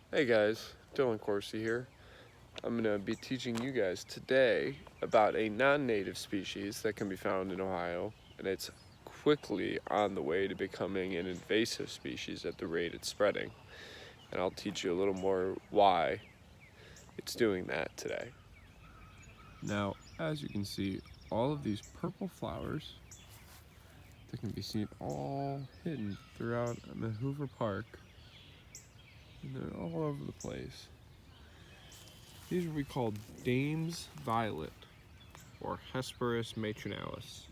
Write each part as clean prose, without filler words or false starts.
Hey guys, Dylan Corsi here. I'm going to be teaching you guys today about a non-native species that can be found in Ohio, and it's quickly on the way to becoming an invasive species at the rate it's spreading. And I'll teach you a little more why it's doing that today. Now, as you can see, all of these purple flowers that can be seen all hidden throughout the Hoover Park, and they're all over the place. These are what we call Dame's Violet, or Hesperus matronalis.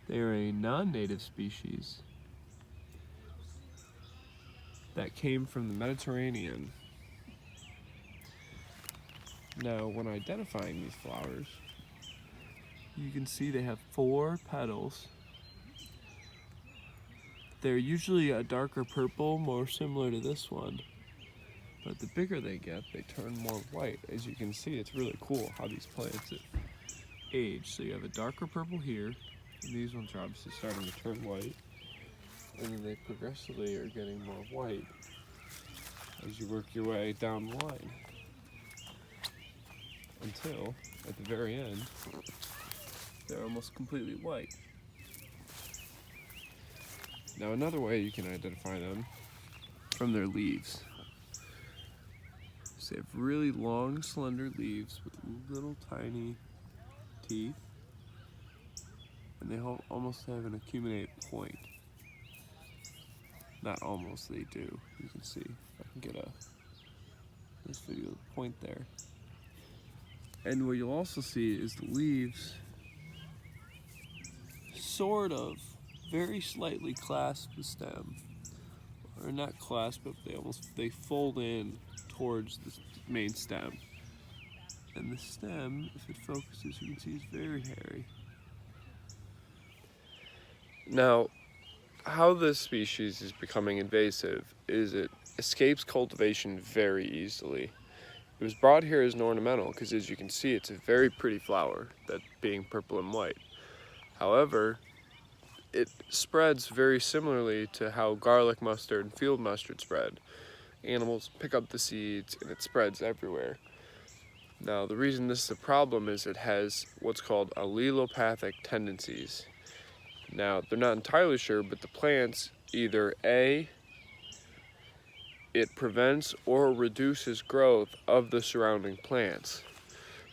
They are a non-native species that came from the Mediterranean. Now, when identifying these flowers, you can see they have 4 petals. They're usually a darker purple, more similar to this one. But the bigger they get, they turn more white. As you can see, it's really cool how these plants age. So you have a darker purple here, and these ones are obviously starting to turn white. And then they progressively are getting more white as you work your way down the line. Until, at the very end, they're almost completely white. Now another way you can identify them from their leaves. So they have really long, slender leaves with little tiny teeth, and they almost have an acuminate point. Not almost, they do. You can see, if I can get this video point there. And what you'll also see is the leaves sort of very slightly clasp the stem, or not clasp, but they fold in towards the main stem. And the stem, if it focuses, you can see is very hairy. Now, how this species is becoming invasive is it escapes cultivation very easily. It was brought here as an ornamental because, as you can see, it's a very pretty flower, that being purple and white. However, it spreads very similarly to how garlic mustard and field mustard spread. Animals pick up the seeds and it spreads everywhere. Now, the reason this is a problem is it has what's called allelopathic tendencies. Now, they're not entirely sure, but the plants either A, it prevents or reduces growth of the surrounding plants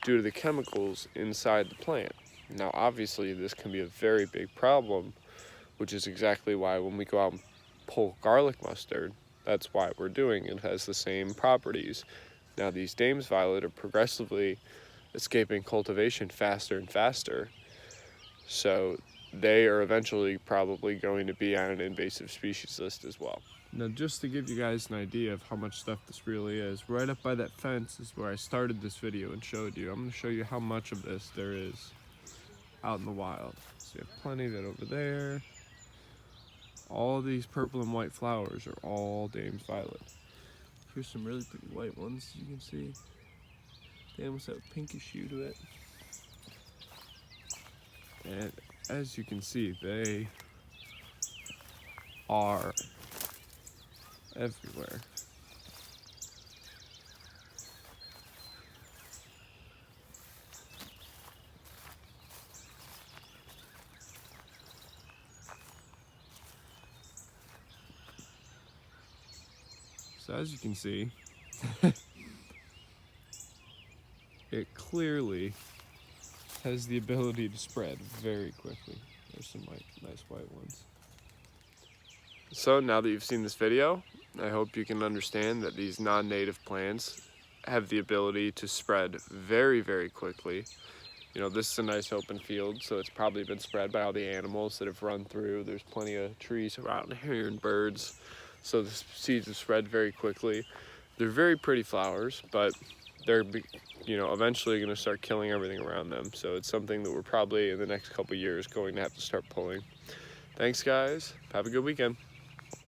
due to the chemicals inside the plant. Now, obviously, this can be a very big problem, which is exactly why when we go out and pull garlic mustard, that's why we're doing it. It has the same properties. Now, these Dame's Violet are progressively escaping cultivation faster and faster, so they are eventually probably going to be on an invasive species list as well. Now, just to give you guys an idea of how much stuff this really is, right up by that fence is where I started this video and showed you. I'm going to show you how much of this there is out in the wild. So you have plenty of it over there. All of these purple and white flowers are all Dame's Violet. Here's some really pretty white ones, you can see. They almost have a pinkish hue to it. And as you can see, they are everywhere. So as you can see, it clearly has the ability to spread very quickly. There's some nice white ones. So now that you've seen this video, I hope you can understand that these non-native plants have the ability to spread very, very quickly. You know, this is a nice open field, so it's probably been spread by all the animals that have run through. There's plenty of trees around here and birds, so the seeds have spread very quickly. They're very pretty flowers, but they're, you know, eventually going to start killing everything around them. So it's something that we're probably in the next couple years going to have to start pulling. Thanks, guys. Have a good weekend.